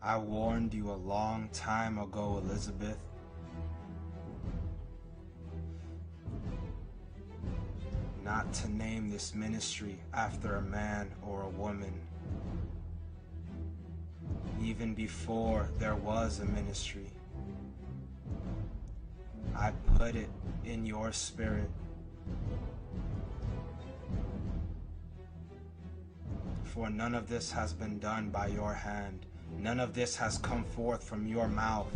I warned you a long time ago, Elisabeth. Not to name this ministry after a man or a woman. Even before there was a ministry, I put it in your spirit. For none of this has been done by your hand. None of this has come forth from your mouth.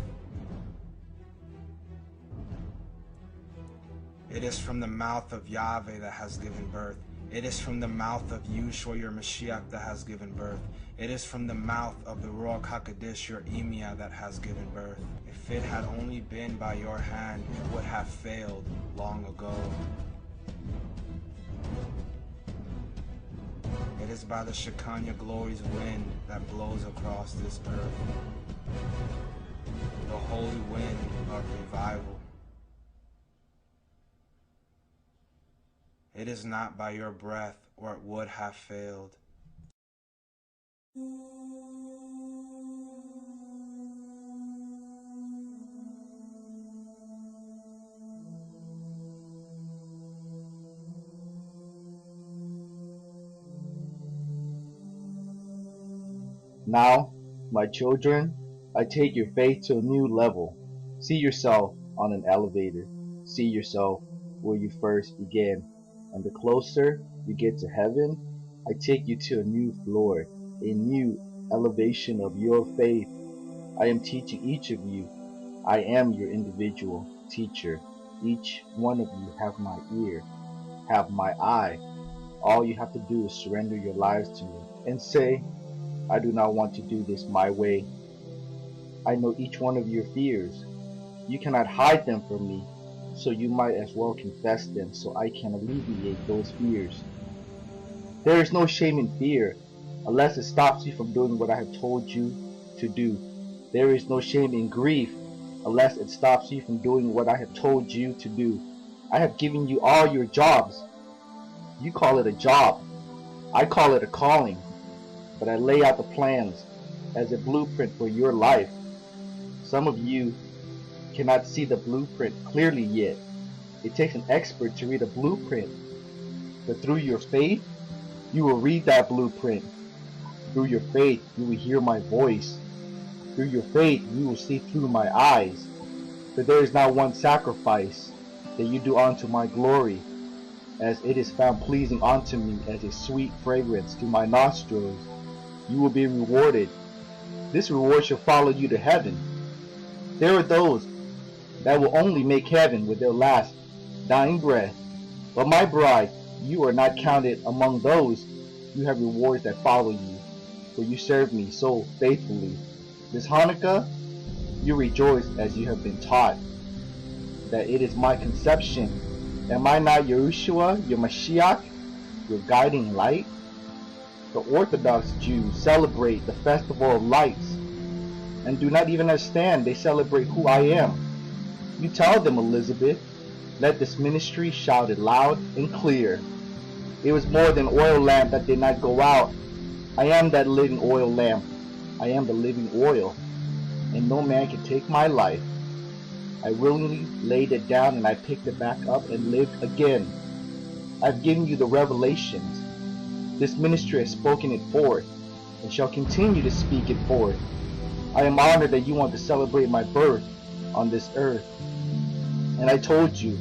It is from the mouth of Yahweh that has given birth. It is from the mouth of YAHUSHUA, your Mashiach, that has given birth. It is from the mouth of the Ruach HaKodesh, your Emia, that has given birth. If it had only been by your hand, it would have failed long ago. It is by the Shekinah glory's wind that blows across this earth, the holy wind of revival. It is not by your breath, or it would have failed. Now, my children, I take your faith to a new level. See yourself on an elevator. See yourself where you first began. And the closer you get to heaven, I take you to a new floor, a new elevation of your faith. I am teaching each of you. I am your individual teacher. Each one of you have my ear, have my eye. All you have to do is surrender your lives to me and say, I do not want to do this my way. I know each one of your fears. You cannot hide them from me, so you might as well confess them so I can alleviate those fears. There is no shame in fear, unless it stops you from doing what I have told you to do. There is no shame in grief, unless it stops you from doing what I have told you to do. I have given you all your jobs. You call it a job. I call it a calling. But I lay out the plans as a blueprint for your life. Some of you cannot see the blueprint clearly yet. It takes an expert to read a blueprint. But through your faith, you will read that blueprint. Through your faith, you will hear my voice. Through your faith, you will see through my eyes. For there is not one sacrifice that you do unto my glory, as it is found pleasing unto me as a sweet fragrance to my nostrils. You will be rewarded. This reward shall follow you to heaven. There are those that will only make heaven with their last dying breath. But my bride, you are not counted among those. You have rewards that follow you, for you serve me so faithfully. This Hanukkah, you rejoice as you have been taught, that it is my conception. Am I not YAHUSHUA, your Mashiach, your guiding light? The Orthodox Jews celebrate the Festival of Lights and do not even understand they celebrate who I am. You tell them, Elisabeth, let this ministry shout it loud and clear. It was more than oil lamp that did not go out. I am that living oil lamp. I am the living oil, and no man can take my life. I willingly laid it down and I picked it back up and lived again. I've given you the revelations. This ministry has spoken it forth and shall continue to speak it forth. I am honored that you want to celebrate my birth on this earth. And I told you,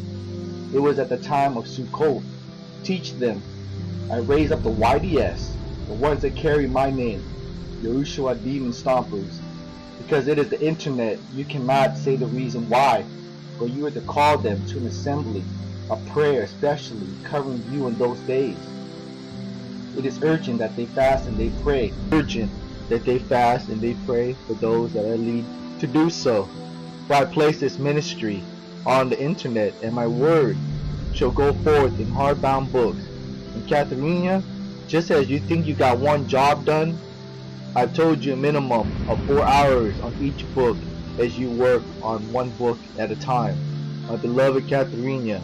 it was at the time of Sukkot. Teach them. I raise up the YDS, the ones that carry my name, YAHUSHUA Demon Stompers. Because it is the internet, you cannot say the reason why, but you are to call them to an assembly, a prayer especially, covering you in those days. It is urgent that they fast and they pray. Urgent that they fast and they pray for those that I lead to do so. For I place this ministry on the internet, and my word shall go forth in hardbound books. And Catharina, just as you think you got one job done, I've told you a minimum of 4 hours on each book as you work on one book at a time. My beloved Catharina,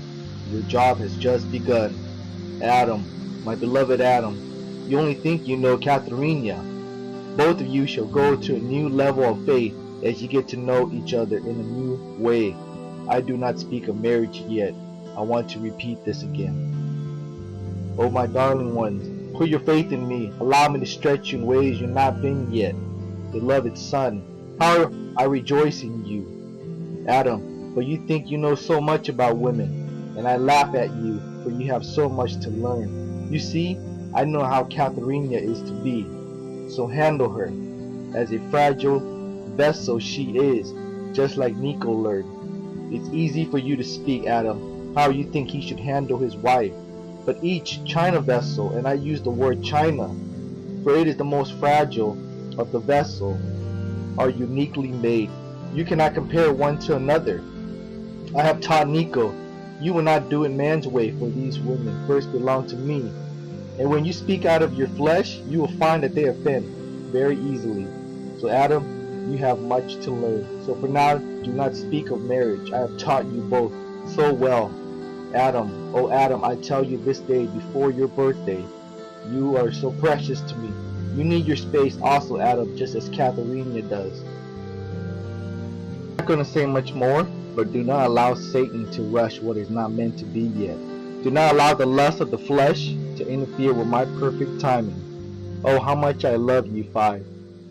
your job has just begun. Adam, my beloved Adam, you only think you know Catharina. Both of you shall go to a new level of faith as you get to know each other in a new way. I do not speak of marriage yet. I want to repeat this again. Oh, my darling ones, put your faith in me. Allow me to stretch you in ways you've not been yet. Beloved son, how I rejoice in you. Adam, for you think you know so much about women, and I laugh at you, for you have so much to learn. You see, I know how Katharina is to be, so handle her. As a fragile vessel she is, just like Nico learned. It's easy for you to speak, Adam, how you think he should handle his wife. But each china vessel, and I use the word china, for it is the most fragile of the vessel, are uniquely made. You cannot compare one to another. I have taught Nico, you will not do it man's way, for these women first belong to me. And when you speak out of your flesh, you will find that they offend very easily. So Adam, you have much to learn. So for now, do not speak of marriage. I have taught you both so well. Adam, oh Adam, I tell you this day before your birthday, you are so precious to me. You need your space also, Adam, just as Katharina does. I'm not going to say much more, but do not allow Satan to rush what is not meant to be yet. Do not allow the lust of the flesh to interfere with my perfect timing. Oh, how much I love you, 5.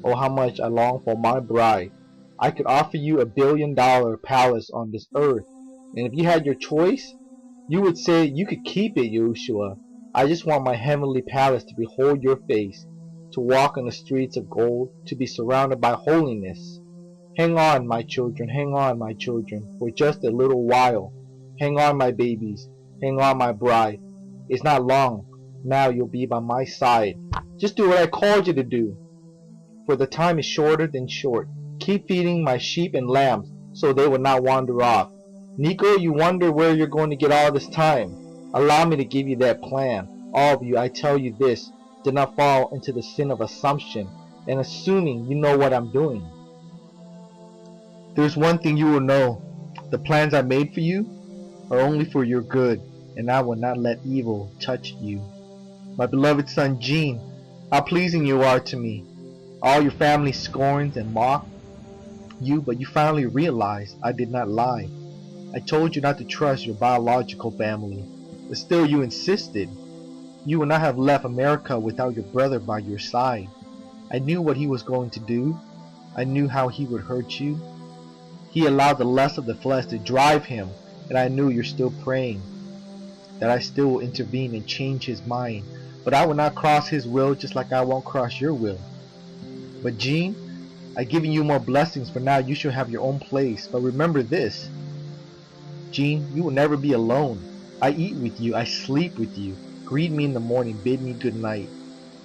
Oh, how much I long for my bride. I could offer you $1 billion palace on this earth, and if you had your choice, you would say you could keep it, YAHUSHUA. I just want my heavenly palace to behold your face, to walk on the streets of gold, to be surrounded by holiness. Hang on, my children, for just a little while. Hang on, my babies, hang on, my bride. It's not long. Now you'll be by my side. Just do what I called you to do, for the time is shorter than short. Keep feeding my sheep and lambs, so they will not wander off. Nico, you wonder where you're going to get all this time. Allow me to give you that plan. All of you, I tell you this, do not fall into the sin of assumption and assuming you know what I'm doing. There's one thing you will know. The plans I made for you are only for your good, and I will not let evil touch you. My beloved son Gene, how pleasing you are to me. All your family scorns and mock you, but you finally realized I did not lie. I told you not to trust your biological family, but still you insisted. You would not have left America without your brother by your side. I knew what he was going to do. I knew how he would hurt you. He allowed the lust of the flesh to drive him, and I knew you're still praying that I still will intervene and change his mind. But I will not cross his will just like I won't cross your will. But Gene, I've given you more blessings, for now you shall have your own place. But remember this, Gene, you will never be alone. I eat with you, I sleep with you. Greet me in the morning, bid me good night.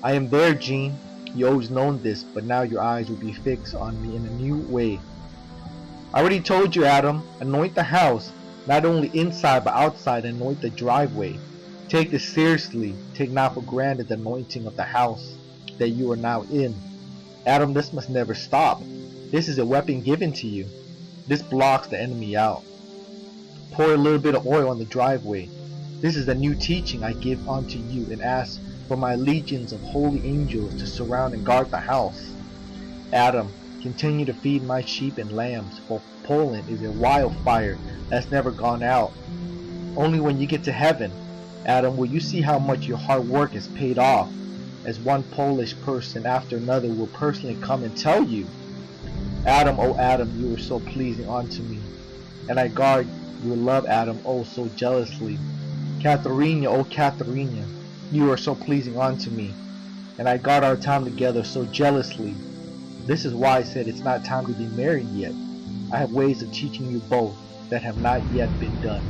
I am there, Gene. You always known this, but now your eyes will be fixed on me in a new way. I already told you, Adam, anoint the house, not only inside but outside. Anoint the driveway. Take this seriously. Take not for granted the anointing of the house that you are now in. Adam, this must never stop. This is a weapon given to you. This blocks the enemy out. Pour a little bit of oil on the driveway. This is the new teaching I give unto you, and ask for my legions of holy angels to surround and guard the house. Adam, continue to feed my sheep and lambs, for Poland is a wildfire that's never gone out. Only when you get to heaven, Adam, will you see how much your hard work has paid off, as one Polish person after another will personally come and tell you. Adam, oh Adam, you are so pleasing unto me, and I guard your love, Adam, oh so jealously. Katharina, oh Katharina, you are so pleasing unto me, and I guard our time together so jealously. This is why I said it's not time to be married yet. I have ways of teaching you both that have not yet been done.